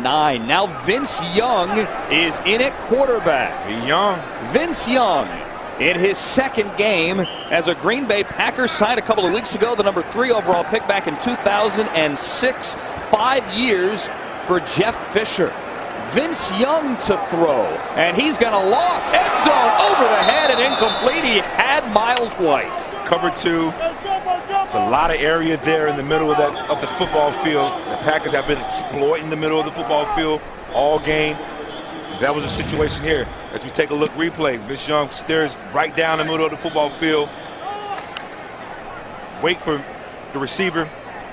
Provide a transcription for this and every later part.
9. Now Vince Young is in at quarterback. Vince Young in his second game as a Green Bay Packer, signed a couple of weeks ago, the number 3 overall pick back in 2006. 5 years for Jeff Fisher. Vince Young to throw, and he's going to loft, end zone, over the head and incomplete. He had Miles White. Cover 2. There's a lot of area there in the middle of the football field. The Packers have been exploiting the middle of the football field all game. That was a situation here. As we take a look replay, Vince Young stares right down the middle of the football field. Wait for the receiver,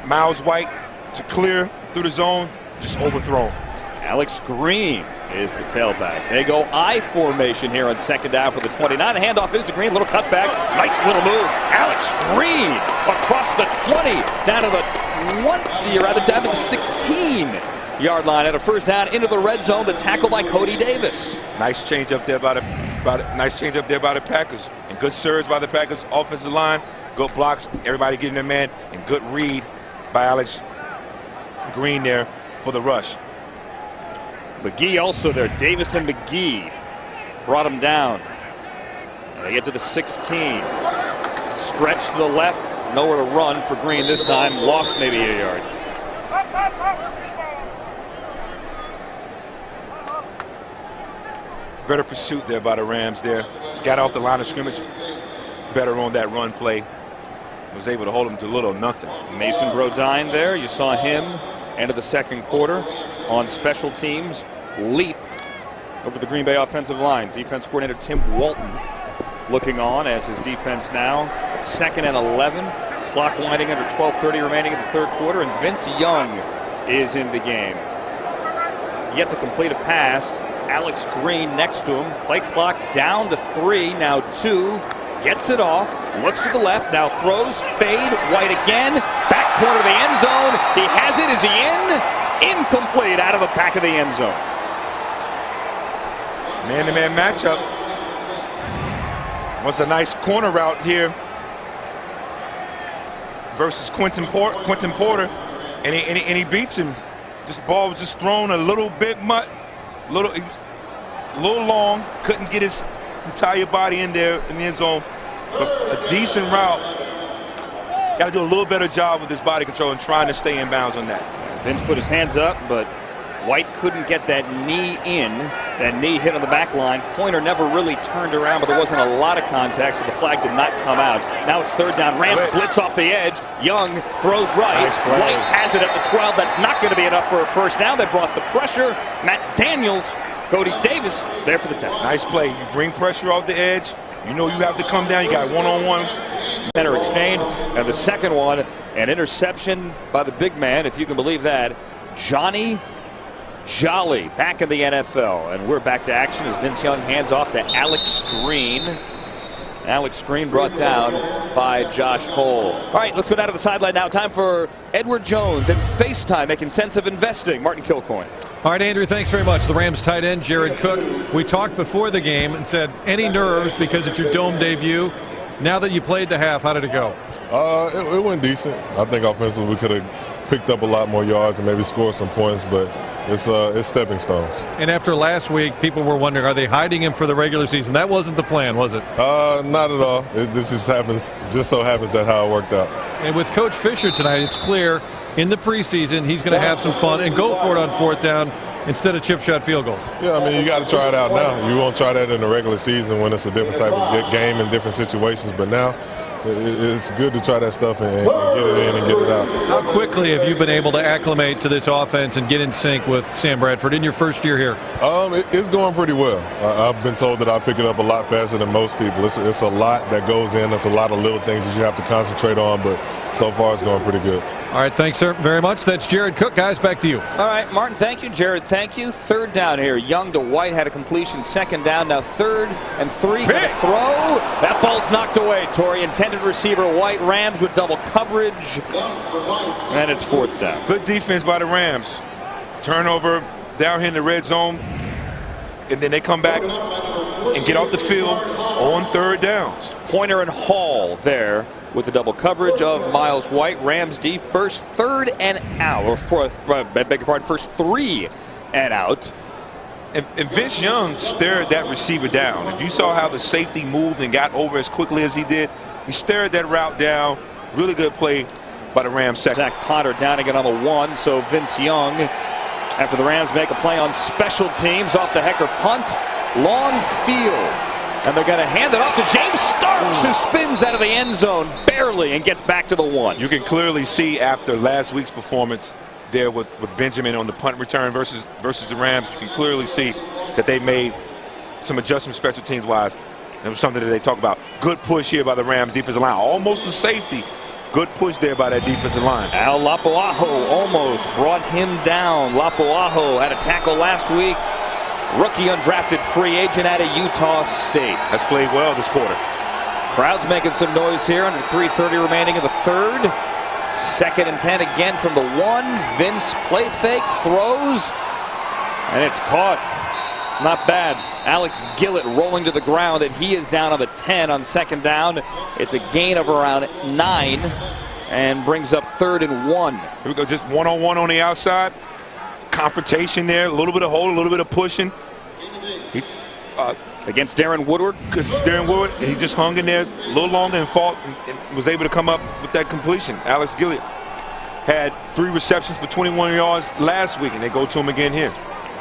Miles White, to clear through the zone, just overthrown. Alex Green is the tailback. They go I formation here on second down for the 29. The handoff is to Green, little cutback, nice little move. Alex Green across the 20, down to the 20, or rather down to the 16-yard line at a first down into the red zone. The tackle by Cody Davis. Nice change up there by the Packers, and good surge by the Packers offensive line. Good blocks, everybody getting their man, and good read by Alex Green there for the rush. McGee also there. Davis and McGee brought him down. And they get to the 16. Stretch to the left. Nowhere to run for Green this time. Lost maybe a yard. Better pursuit there by the Rams there. Got off the line of scrimmage better on that run play. Was able to hold him to little or nothing. Mason Brodine there. You saw him end of the second quarter on special teams. Leap over the Green Bay offensive line. Defense coordinator Tim Walton looking on as his defense now. 2nd and 11. Clock winding under 12:30 remaining in the third quarter, and Vince Young is in the game. Yet to complete a pass. Alex Green next to him. Play clock down to 3, now 2. Gets it off, looks to the left, now throws, fade, White again, back corner of the end zone. He has it, is he in? Incomplete, out of the back of the end zone. Man-to-man matchup. Was a nice corner route here versus Quentin Porter, and he beats him. This ball was just thrown a little bit a little long, couldn't get his entire body in there in the end zone, but a decent route. Got to do a little better job with his body control and trying to stay in bounds on that. Vince put his hands up, but White couldn't get that knee in. That knee hit on the back line. Pointer never really turned around, but there wasn't a lot of contact, so the flag did not come out. Now it's third down. Rams blitz off the edge. Young throws right. Nice play. White has it at the 12. That's not going to be enough for a first down. They brought the pressure. Matt Daniels, Cody Davis there for the 10. Nice play. You bring pressure off the edge. You know you have to come down. You got one-on-one. Better exchange. And the second one, an interception by the big man, if you can believe that. Johnny Jolly back in the NFL. And we're back to action as Vince Young hands off to Alex Green. Alex Green brought down by Josh Cole. All right, let's go down to the sideline now. Time for Edward Jones and FaceTime, making sense of investing. Martin Kilcoyne. All right, Andrew, thanks very much. The Rams tight end, Jared Cook. We talked before the game and said, any nerves because it's your dome debut. Now that you played the half, how did it go? It went decent. I think offensively we could have picked up a lot more yards and maybe scored some points, but it's stepping stones. And after last week, people were wondering, are they hiding him for the regular season? That wasn't the plan, was it? Not at all. This just so happens that's how it worked out. And with Coach Fisher tonight, it's clear in the preseason he's going to have some fun and go for it on fourth down instead of chip shot field goals. Yeah, I mean, you got to try it out now. You won't try that in the regular season when it's a different type of game in different situations, but now it's good to try that stuff and get it in and get it out. How quickly have you been able to acclimate to this offense and get in sync with Sam Bradford in your first year here? It's going pretty well. I've been told that I pick it up a lot faster than most people. It's a lot that goes in. There's a lot of little things that you have to concentrate on, but so far it's going pretty good. All right, thanks, sir, very much. That's Jared Cook. Guys, back to you. All right, Martin, thank you. Jared, thank you. Third down here. Young to White had a completion. Second down, now 3rd and 3. Gonna throw. That ball's knocked away, Torrey. Intended receiver White. Rams with double coverage. And it's 4th down. Good defense by the Rams. Turnover down here in the red zone. And then they come back and get off the field on 3rd downs. Pointer and Hall there with the double coverage of Miles White. Rams D first 3rd and out, or 4th, beg your pardon, first 3 and out. And Vince Young stared that receiver down. If you saw how the safety moved and got over as quickly as he did, he stared that route down. Really good play by the Rams second. Zach Potter down again on the 1, so Vince Young, after the Rams make a play on special teams off the Hecker punt, long field. And they're going to hand it off to James Starks, who spins out of the end zone barely and gets back to the 1. You can clearly see after last week's performance there with Benjamin on the punt return versus the Rams, you can clearly see that they made some adjustments special teams wise. It was something that they talk about. Good push here by the Rams defensive line. Almost a safety. Good push there by that defensive line. Al Lapuaho almost brought him down. Lapuaho had a tackle last week. Rookie undrafted free agent out of Utah State. Has played well this quarter. Crowd's making some noise here under 3:30 remaining in the third. 2nd and 10 again from the 1. Vince play fake, throws, and it's caught. Not bad. Alex Gillett rolling to the ground, and he is down on the 10 on 2nd down. It's a gain of around 9 and brings up 3rd and 1. Here we go, just one-on-one on the outside. Confrontation there, a little bit of hold, a little bit of pushing. Against Darren Woodward. Because Darren Woodward, he just hung in there a little longer and fought and was able to come up with that completion. Alex Gillett had 3 receptions for 21 yards last week, and they go to him again here.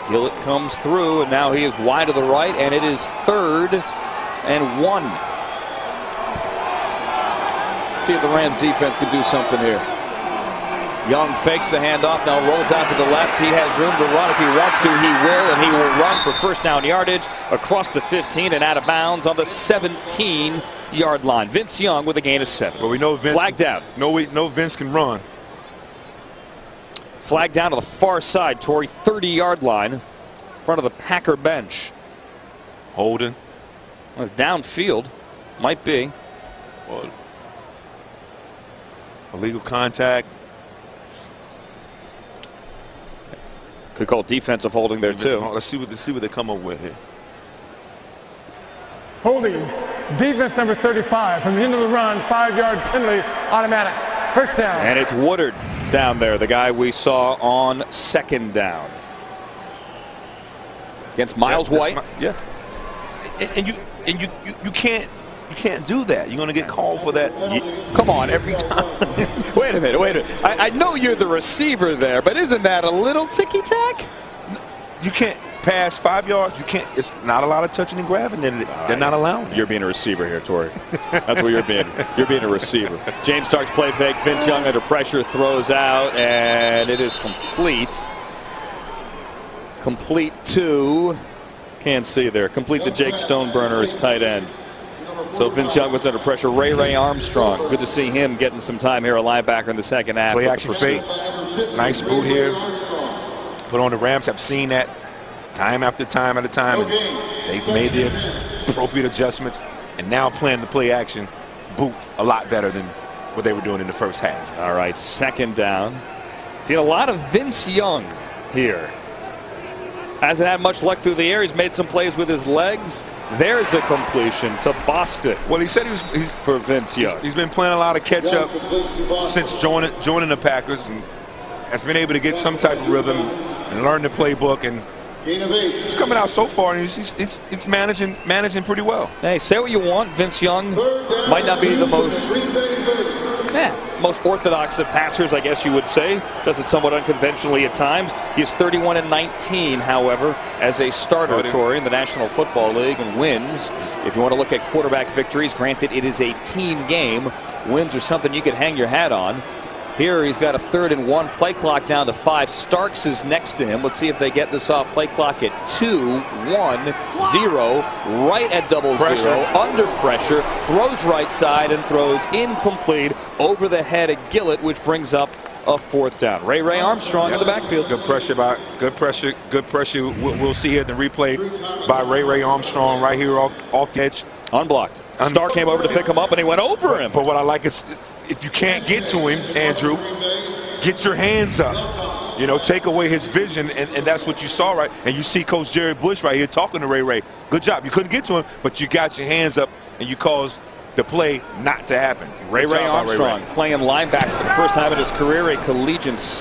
Gillett comes through, and now he is wide to the right, and it is 3rd and 1. See if the Rams defense could do something here. Young fakes the handoff, now rolls out to the left. He has room to run if he wants to. He will, and he will run for first down yardage across the 15 and out of bounds on the 17-yard line. Vince Young with a gain of 7. Well, we know Vince flagged out. No, Vince can run. Flag down to the far side, Torrey, 30-yard line, in front of the Packer bench. Holding. Well, downfield, might be. Well, illegal contact. Could call defensive holding there too. Let's see what they come up with here. Holding, defense number 35 from the end of the run, 5-yard penalty, automatic, first down. And it's Woodard down there, the guy we saw on 2nd down against Miles White. Yeah, and you can't do that. You're going to get called for that. Come on, every time. Wait a minute. I know you're the receiver there, but isn't that a little ticky-tack? You can't pass 5 yards. You can't. It's not a lot of touching and grabbing. They're not allowing. You're being a receiver here, Torrey. That's what you're being. You're being a receiver. James Starks play fake. Vince Young under pressure throws out, and it is complete. Complete to, can't see there. Complete to Jake Stoneburner as tight end. So Vince Young was under pressure. Ray Armstrong, good to see him getting some time here, a linebacker in the 2nd half. Play action fake. Nice boot here. Put on the Rams. Have seen that time after time at a time. And they've made the appropriate adjustments. And now playing the play action boot a lot better than what they were doing in the first half. All right, 2nd down. Seen a lot of Vince Young here. Hasn't had much luck through the air. He's made some plays with his legs. There's a completion to Boston. Well, he said he's for Vince Young. He's been playing a lot of catch up since joining the Packers, and has been able to get some type of rhythm and learn the playbook. And he's coming out so far, and he's managing pretty well. Hey, say what you want. Vince Young might not be the most orthodox of passers, I guess you would say. Does it somewhat unconventionally at times. He's 31-19, however, as a starter, Torrey, in the National Football League, and wins. If you want to look at quarterback victories, granted it is a team game, wins are something you can hang your hat on. Here he's got a 3rd and 1, play clock down to 5. Starks is next to him. Let's see if they get this off. Play clock at 2, 1, 0, right at 0, under pressure, throws right side and throws incomplete over the head of Gillett, which brings up a 4th down. Ray Armstrong in the backfield. Good pressure. We'll see here in the replay by Ray Armstrong right here off the edge. Unblocked. Stark came over to pick him up, and he went over him. But what I like is, if you can't get to him, Andrew, get your hands up. You know, take away his vision, and that's what you saw, right? And you see Coach Jerry Bush right here talking to Ray. Good job. You couldn't get to him, but you got your hands up, and you caused the play not to happen. Ray Armstrong playing linebacker for the first time in his career, a collegiate